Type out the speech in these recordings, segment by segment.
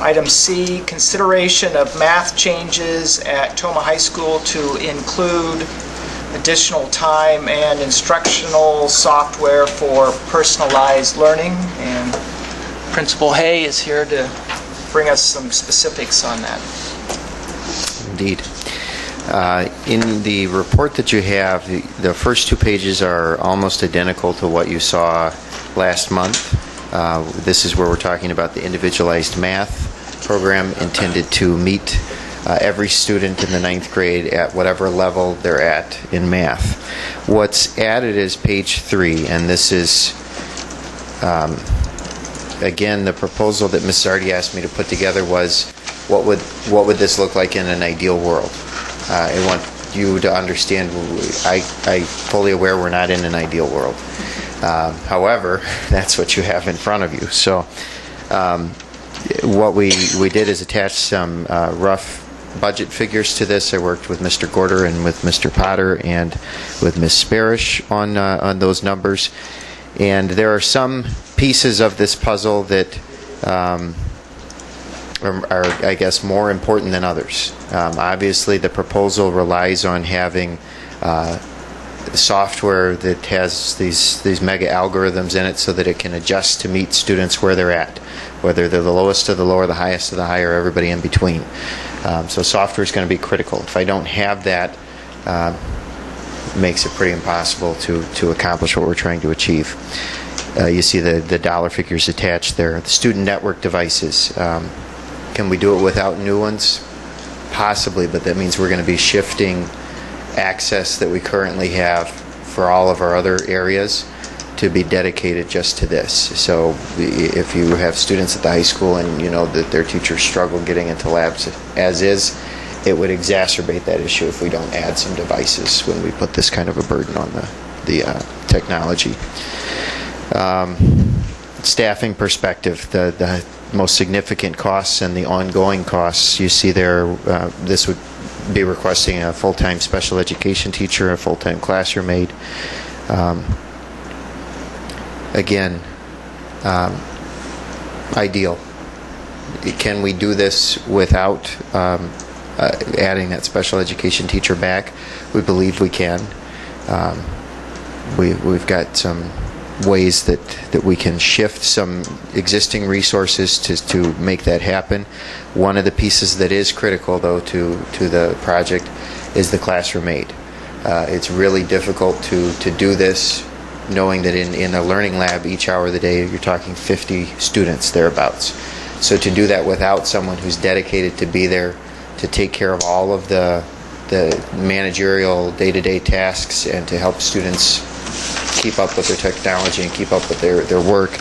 Item C, consideration of math changes at Toma High School to include additional time and instructional software for personalized learning. And Principal Hay is here to bring us some specifics on that. Indeed. In the report that you have, the first 2 pages are almost identical to what you saw last month. This is where we're talking about the individualized math program intended to meet every student in the 9th grade at whatever level they're at in math. What's added is page 3, and this is again the proposal that Ms. Zardi asked me to put together was what would this look like in an ideal world. I want you to understand I'm fully aware we're not in an ideal world. However, that's what you have in front of you. So what we did is attach some rough budget figures to this. I worked with Mr. Gorder and with Mr. Potter and with Ms. Sparish on those numbers. And there are some pieces of this puzzle that are, I guess, more important than others. Obviously, the proposal relies on having software that has these mega algorithms in it so that it can adjust to meet students where they're at, whether they're the lowest to the lower, the highest to the higher, everybody in between. So software is going to be critical. If I don't have that, it makes it pretty impossible to accomplish what we're trying to achieve. You see the dollar figures attached there. The student network devices. Can we do it without new ones? Possibly, but that means we're going to be shifting access that we currently have for all of our other areas to be dedicated just to this. So if you have students at the high school and you know that their teachers struggle getting into labs as is, it would exacerbate that issue if we don't add some devices when we put this kind of a burden on the technology. Staffing perspective, the most significant costs and the ongoing costs you see there, this would be requesting a full-time special education teacher, a full-time classroom aide. Again, ideal. Can we do this without adding that special education teacher back? We believe we can. We've got some ways that we can shift some existing resources to make that happen. One of the pieces that is critical, though, to the project is the classroom aide. It's really difficult to do this knowing that in a learning lab each hour of the day you're talking 50 students thereabouts. So to do that without someone who's dedicated to be there to take care of all of the managerial day-to-day tasks and to help students keep up with their technology and keep up with their work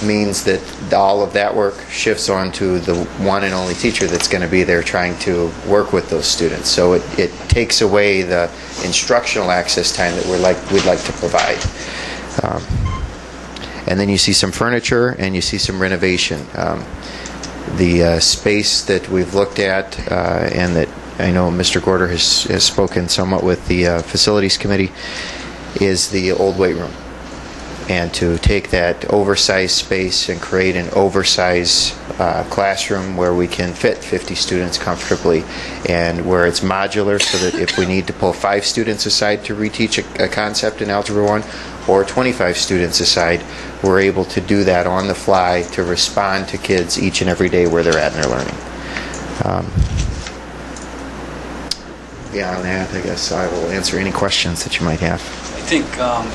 means that all of that work shifts onto the one and only teacher that's going to be there trying to work with those students. So it takes away the instructional access time that we'd like to provide. And then you see some furniture and you see some renovation. The space that we've looked at and that I know Mr. Gorder has spoken somewhat with the facilities committee is the old weight room. And to take that oversized space and create an oversized classroom where we can fit 50 students comfortably and where it's modular so that if we need to pull 5 students aside to reteach a concept in Algebra 1 or 25 students aside, we're able to do that on the fly to respond to kids each and every day where they're at in their learning. Beyond that, I guess I will answer any questions that you might have. I think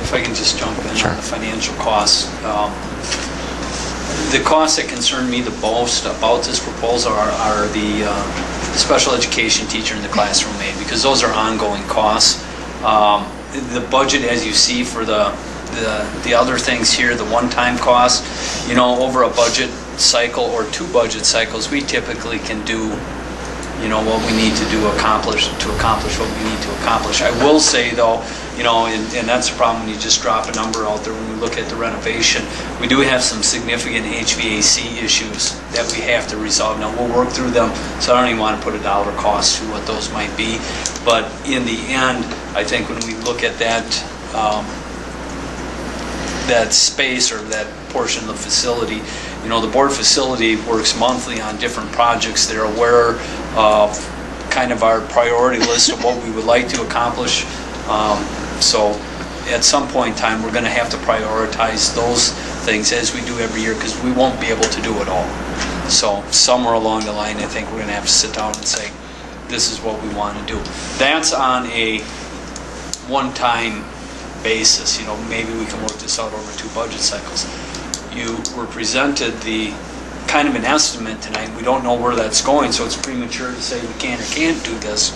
if I can just jump in Sure. on the financial costs. The costs that concern me the most about this proposal are the special education teacher and the classroom aide, because those are ongoing costs. The budget, as you see, for the other things here, the one-time costs, over a budget cycle or 2 budget cycles, we typically can do what we need to do accomplish what we need to accomplish. I will say, though, and that's the problem when you just drop a number out there when we look at the renovation. We do have some significant HVAC issues that we have to resolve. Now, we'll work through them, so I don't even want to put a dollar cost to what those might be. But in the end, I think when we look at that space or that portion of the facility, the board facility works monthly on different projects. They're aware of kind of our priority list of what we would like to accomplish. So at some point in time, we're going to have to prioritize those things as we do every year, because we won't be able to do it all. So somewhere along the line, I think we're going to have to sit down and say, this is what we want to do. That's on a one-time basis. Maybe we can work this out over 2 budget cycles. You were presented the kind of an estimate tonight. We don't know where that's going, so it's premature to say we can or can't do this.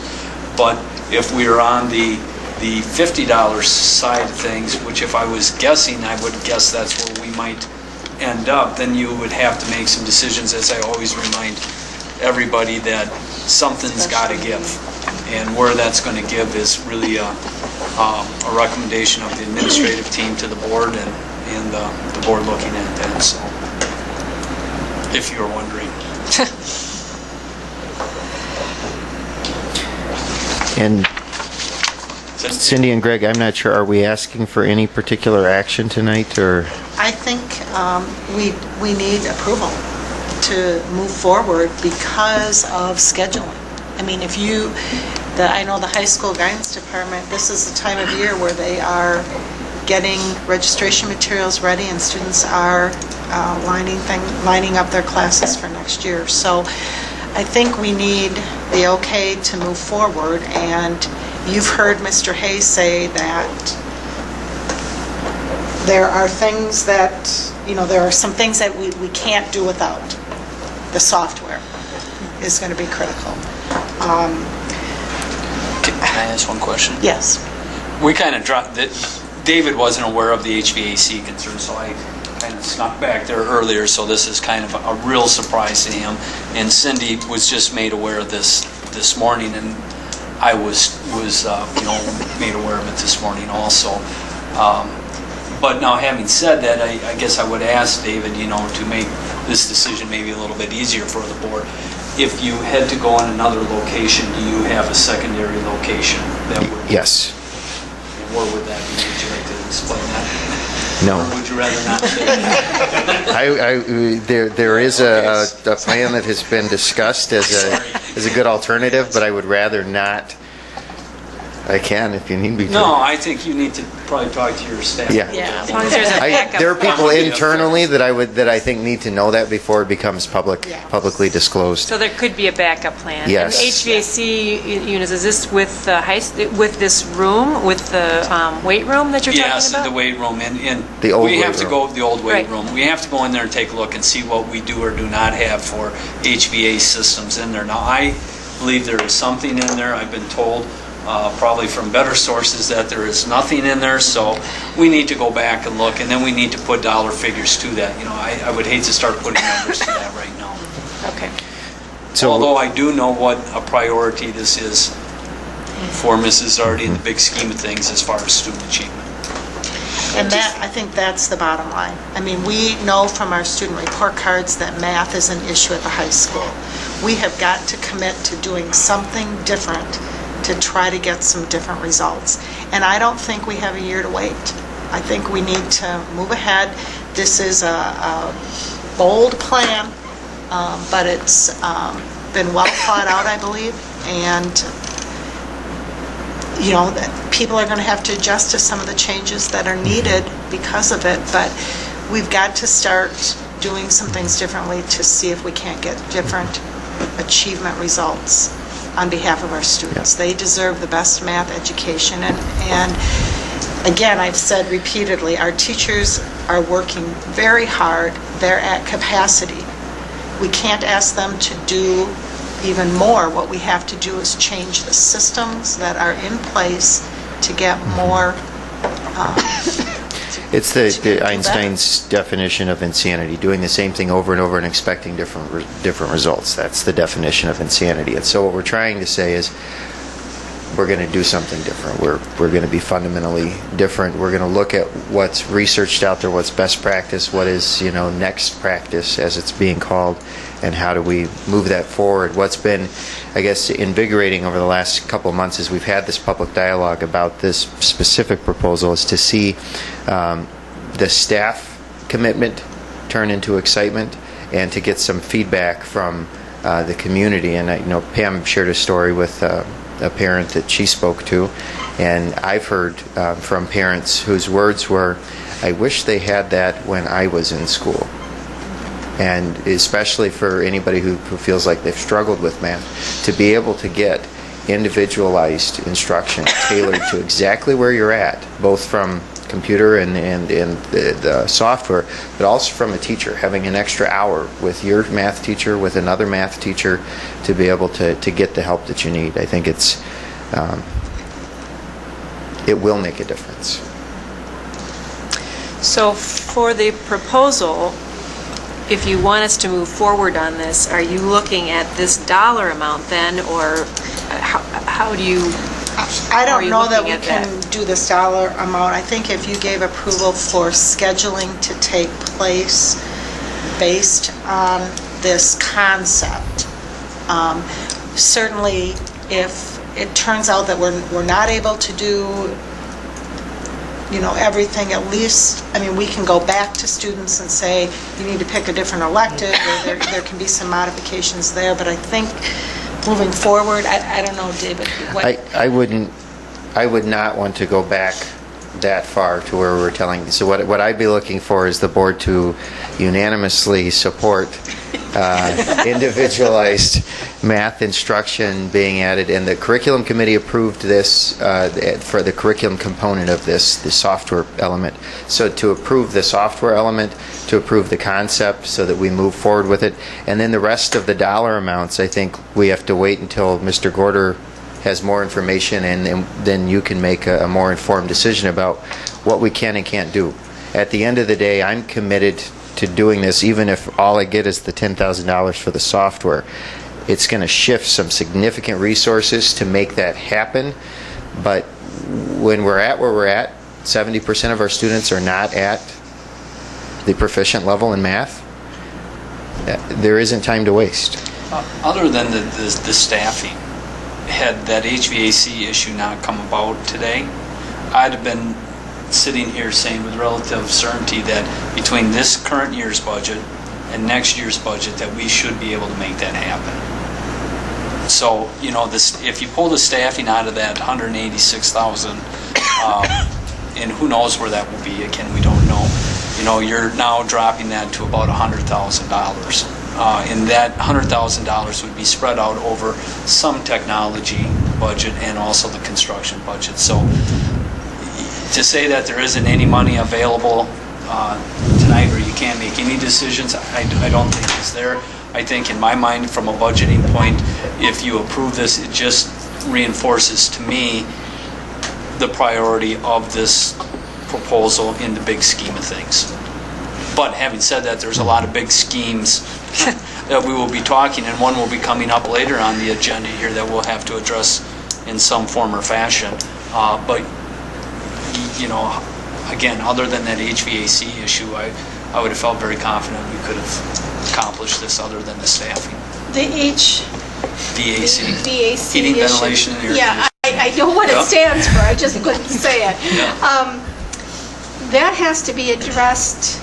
But if we are on the $50 side of things, which if I was guessing, I would guess that's where we might end up, then you would have to make some decisions, as I always remind everybody, that something's got to give. And where that's going to give is really a recommendation of the administrative team to the board and the board looking at that. So, if you're wondering. And Cindy and Greg, I'm not sure, are we asking for any particular action tonight, or? I think we need approval to move forward because of scheduling. I mean, I know the high school guidance department, this is the time of year where they are getting registration materials ready and students are lining up their classes for next year. So I think we need the okay to move forward, and you've heard Mr. Hayes say that there are things that, there are some things that we can't do without. The software is going to be critical. Can I ask one question? Yes. We kind of dropped it. David wasn't aware of the HVAC concern, so I kind of snuck back there earlier, so this is kind of a real surprise to him. And Cindy was just made aware of this morning, and I was made aware of it this morning also. But now, having said that, I guess I would ask David, to make this decision maybe a little bit easier for the board. If you had to go in another location, do you have a secondary location that would? Yes. Where would that be? Would you like to explain that? No. Or would you rather not say? There is a plan that has been discussed as a good alternative, but I would rather not. I can if you need me to. No, I think you need to probably talk to your staff. Yeah. As long as there's a backup. There are people internally that I think need to know that before it becomes publicly disclosed. So there could be a backup plan. Yes. And HVAC units, is this with this room, with the weight room that you're talking about? Yes, the weight room. And The old we have weight to room. go the old weight Right. room. We have to go in there and take a look and see what we do or do not have for HVAC systems in there. Now, I believe there is something in there. I've been told, probably from better sources, that there is nothing in there, so we need to go back and look, and then we need to put dollar figures to that. I would hate to start putting numbers to that right now. Okay. So, Although I do know what a priority this is for Mrs. Zardi in the big scheme of things as far as student achievement. And I think that's the bottom line. I mean, we know from our student report cards that math is an issue at the high school. We have got to commit to doing something different to try to get some different results. And I don't think we have a year to wait. I think we need to move ahead. This is a bold plan, but it's been well thought out, I believe. And, that people are going to have to adjust to some of the changes that are needed because of it. But we've got to start doing some things differently to see if we can't get different achievement results on behalf of our students. They deserve the best math education. And again, I've said repeatedly, our teachers are working very hard. They're at capacity. We can't ask them to do even more. What we have to do is change the systems that are in place to get more. it's the Einstein's definition of insanity: doing the same thing over and over and expecting different results. That's the definition of insanity. And so what we're trying to say is, we're going to do something different. We're going to be fundamentally different. We're going to look at what's researched out there, what's best practice, what is next practice, as it's being called, and how do we move that forward. What's been, I guess, invigorating over the last couple of months as we've had this public dialogue about this specific proposal is to see the staff commitment turn into excitement. and to get some feedback from the community. And Pam shared a story with a parent that she spoke to, and I've heard from parents whose words were, "I wish they had that when I was in school." And especially for anybody who feels like they've struggled with math, to be able to get individualized instruction tailored to exactly where you're at, both from computer and the software, but also from a teacher, having an extra hour with your math teacher, with another math teacher, to be able to get the help that you need. I think it will make a difference. So for the proposal, if you want us to move forward on this, are you looking at this dollar amount then, or how do you? I are don't you know that looking we at can that? do this dollar amount. I think if you gave approval for scheduling to take place based on this concept, certainly if it turns out that we're not able to do everything, at least, we can go back to students and say, you need to pick a different elective, or there can be some modifications there, but I think moving forward, I don't know, David, what... I would not want to go back that far to where we're telling. So what I'd be looking for is the board to unanimously support individualized math instruction being added, and the curriculum committee approved this for the curriculum component of this, the software element. So to approve the software element, to approve the concept so that we move forward with it, and then the rest of the dollar amounts, I think we have to wait until Mr. Gorder has more information, and then you can make a more informed decision about what we can and can't do. At the end of the day, I'm committed to doing this, even if all I get is the $10,000 for the software. It's going to shift some significant resources to make that happen, but when we're at where we're at, 70% of our students are not at the proficient level in math. There isn't time to waste. Other than the staffing, had that HVAC issue not come about today, I'd have been sitting here saying with relative certainty that between this current year's budget and next year's budget that we should be able to make that happen. So, if you pull the staffing out of that 186,000, and who knows where that will be, again, we don't know. You're now dropping that to about $100,000. And that $100,000 would be spread out over some technology budget and also the construction budget. So to say that there isn't any money available tonight, or you can't make any decisions, I don't think is there. I think in my mind, from a budgeting point, if you approve this, it just reinforces to me the priority of this proposal in the big scheme of things. But having said that, there's a lot of big schemes that we will be talking, and one will be coming up later on the agenda here that we'll have to address in some form or fashion. But again, other than that HVAC issue, I would have felt very confident we could have accomplished this other than the staffing. The VAC. VAC Heating, issue. ventilation, and air Yeah, conditioning. I know what Yeah. it stands for, I just couldn't say it. Yeah. That has to be addressed,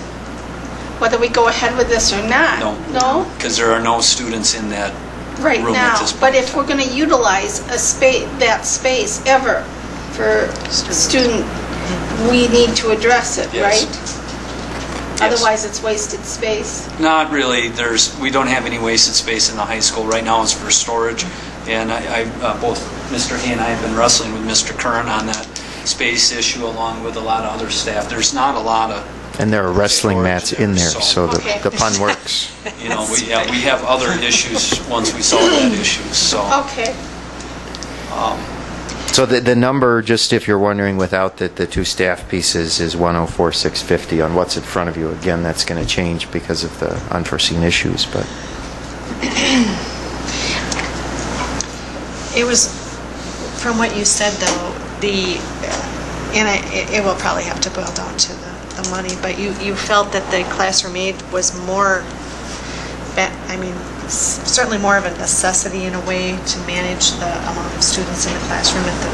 whether we go ahead with this or not. No. No? Because there are no students in that Right room now. at this point. But if we're going to utilize that space ever for student, we need to address it, Yes. right? Yes. Otherwise, it's wasted space. Not really. We don't have any wasted space in the high school. Right now it's for storage. And both Mr. Hay and I have been wrestling with Mr. Kern on that space issue along with a lot of other staff. There's not a lot of... And there are wrestling storage mats in there, so Okay. the pun works. We have other issues once we solve that issue. So Okay. So the number, just if you're wondering, without the two staff pieces, is 104,650 on what's in front of you. Again, that's going to change because of the unforeseen issues, but... It was, from what you said though, it will probably have to boil down to the money, but you felt that the classroom aid was more, certainly more of a necessity in a way to manage the amount of students in the classroom at the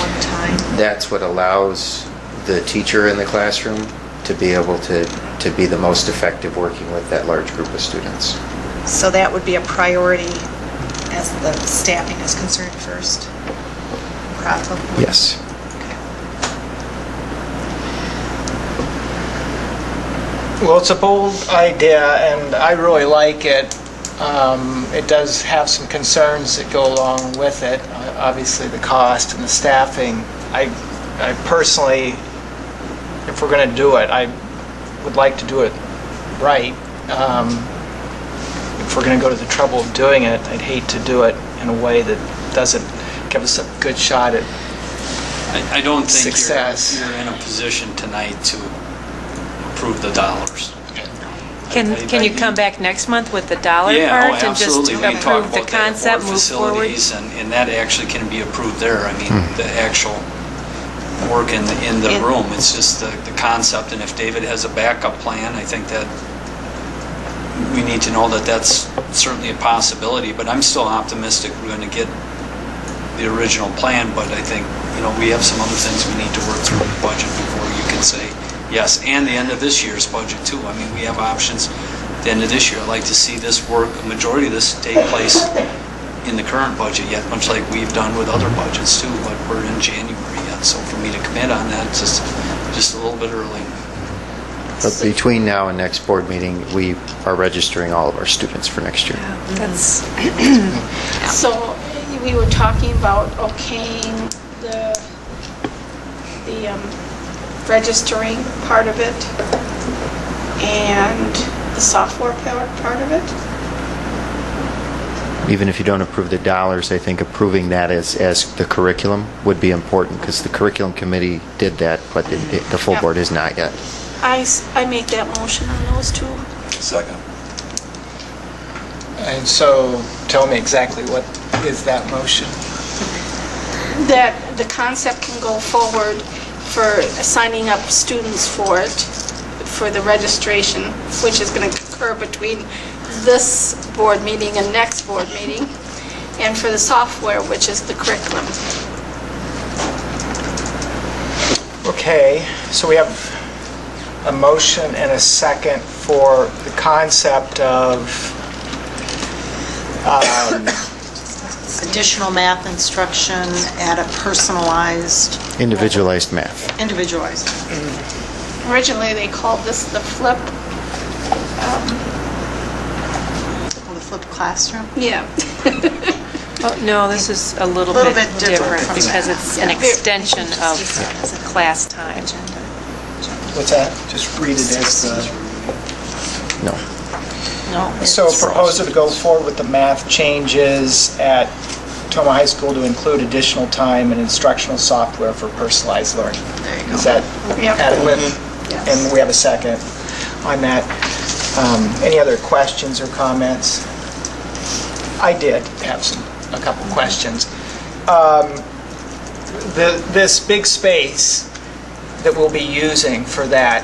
one time. That's what allows the teacher in the classroom to be able to be the most effective working with that large group of students. So that would be a priority as the staffing is concerned first? Probably. Yes. Well, it's a bold idea, and I really like it. It does have some concerns that go along with it. Obviously, the cost and the staffing. I personally, if we're going to do it, I would like to do it right. If we're going to go to the trouble of doing it, I'd hate to do it in a way that doesn't give us a good shot at I don't think success. you're in a position tonight to approve the dollars. Can you come back next month with the dollar Yeah, part oh, and just absolutely. We can talk approve the about that concept, for move forward? facilities, and that actually can be approved there. I mean, the actual work in the room, it's just the concept, and if David has a backup plan, I think that we need to know that that's certainly a possibility, but I'm still optimistic we're going to get the original plan, but I think, we have some other things we need to work through in the budget before you can say yes, and the end of this year's budget too. I mean, we have options at the end of this year. I'd like to see this work, a majority of this take place in the current budget yet, much like we've done with other budgets too, but we're in January yet, so for me to commit on that, it's just a little bit early. But between now and next board meeting, we are registering all of our students for next year. That's, So we were talking about okaying the registering part of it and the software part of it. Even if you don't approve the dollars, I think approving that as the curriculum would be important, because the curriculum committee did that, but the full Yeah. board has not yet. I make that motion on those two. Second. And so, tell me exactly what is that motion? That the concept can go forward for signing up students for it, for the registration, which is going to occur between this board meeting and next board meeting, and for the software, which is the curriculum. Okay, so we have a motion and a second for the concept of Additional math instruction at a personalized, Individualized math. individualized. Originally, they called this the flip. The flipped classroom. Yeah. oh, no, this is a little Little bit bit different different from because that. it's an Yeah. extension of class time. what's that? Just read it as the... No. No. So proposal to go forward with the math changes at Toma High School to include additional time and instructional software for personalized learning. There you go. Is that Yep. adequate? Yes. And we have a second on that. Any other questions or comments? I did have a couple questions. This big space that we'll be using for that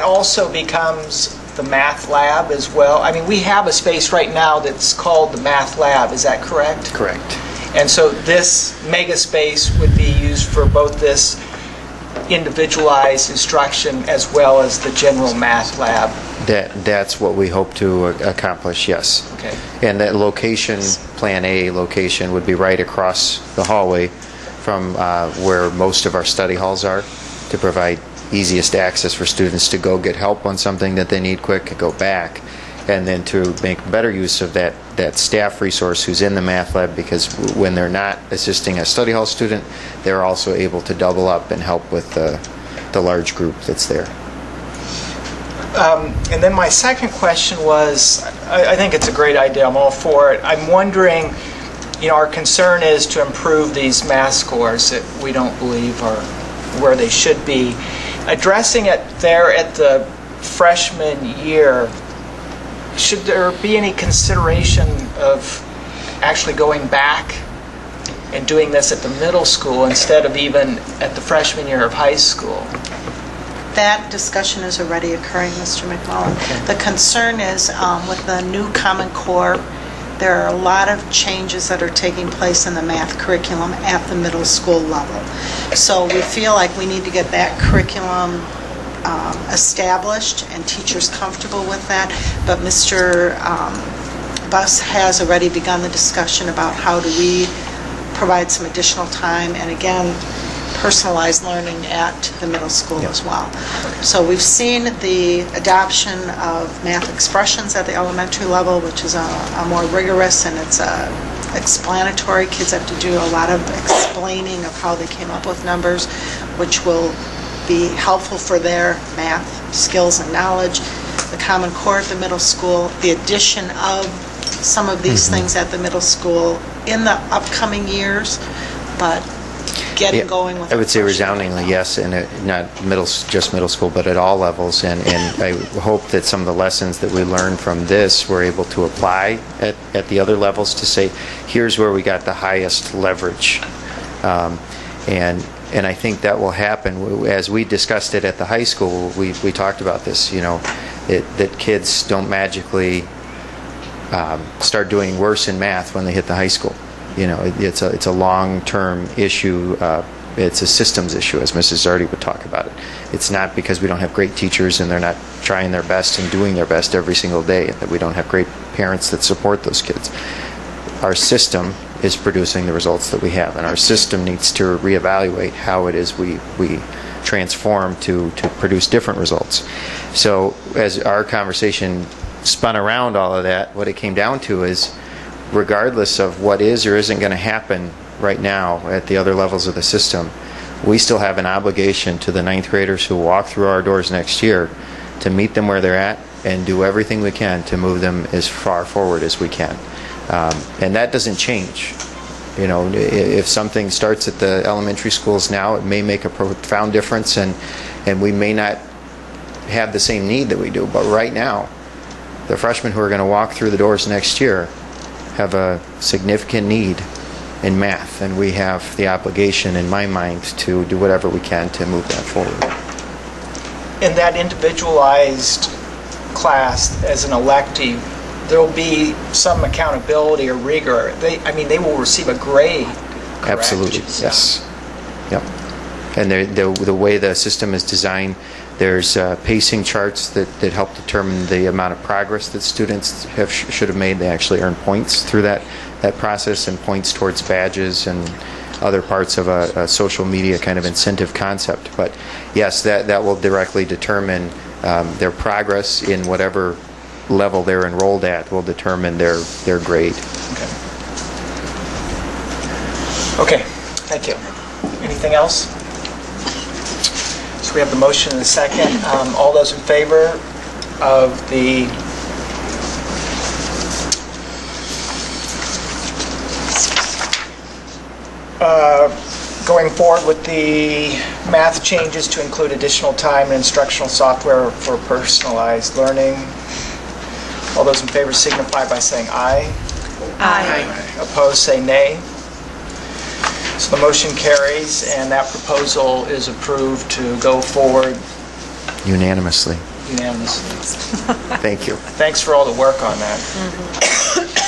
also becomes the math lab as well? I mean, we have a space right now that's called the math lab, is that correct? Correct. And so this mega space would be used for both this individualized instruction as well as the general math lab? That's what we hope to accomplish, yes. Okay. And that location, Plan A location, would be right across the hallway from where most of our study halls are, to provide easiest access for students to go get help on something that they need quick, go back, and then to make better use of that staff resource who's in the math lab, because when they're not assisting a study hall student, they're also able to double up and help with the large group that's there. And then my second question was, I think it's a great idea, I'm all for it. I'm wondering, our concern is to improve these math scores that we don't believe are where they should be. Addressing it there at the freshman year, should there be any consideration of actually going back and doing this at the middle school instead of even at the freshman year of high school? That discussion is already occurring, Mr. McMullen. The concern is with the new Common Core, there are a lot of changes that are taking place in the math curriculum at the middle school level. So we feel like we need to get that curriculum established and teachers comfortable with that, but Mr. Buss has already begun the discussion about how do we provide some additional time, and again, personalized learning at the middle school as well. So we've seen the adoption of math expressions at the elementary level, which is a more rigorous, and it's explanatory. Kids have to do a lot of explaining of how they came up with numbers, which will be helpful for their math skills and knowledge. The Common Core at the middle school, the addition of some of these things at the middle school in the upcoming years, but getting going with I would say first year resoundingly now. yes, and not just middle school, but at all levels. And I hope that some of the lessons that we learned from this we're able to apply at the other levels to say, here's where we got the highest leverage. And I think that will happen. As we discussed it at the high school, we talked about this, that kids don't magically start doing worse in math when they hit the high school. It's a long-term issue. It's a systems issue, as Mrs. Zardi would talk about it. It's not because we don't have great teachers and they're not trying their best and doing their best every single day, that we don't have great parents that support those kids. Our system is producing the results that we have, and our system needs to reevaluate how it is we transform to produce different results. So as our conversation spun around all of that, what it came down to is, regardless of what is or isn't going to happen right now at the other levels of the system, we still have an obligation to the ninth graders who walk through our doors next year to meet them where they're at and do everything we can to move them as far forward as we can. And that doesn't change. If something starts at the elementary schools now, it may make a profound difference, and we may not have the same need that we do. But right now, the freshmen who are going to walk through the doors next year have a significant need in math, and we have the obligation, in my mind, to do whatever we can to move that forward. In that individualized class as an elective, there will be some accountability or rigor. They will receive a grade, correct? Absolutely, yes. Yep. And the way the system is designed, there's pacing charts that help determine the amount of progress that students should have made. They actually earn points through that process, and points towards badges and other parts of a social media kind of incentive concept. But yes, that will directly determine their progress in whatever level they're enrolled at, will determine their grade. Okay, thank you. Anything else? So we have the motion and the second. All those in favor of the going forward with the math changes to include additional time and instructional software for personalized learning. All those in favor signify by saying aye. Aye. Opposed, say nay. So the motion carries, and that proposal is approved to go forward Unanimously. unanimously. Thank you. Thanks for all the work on that.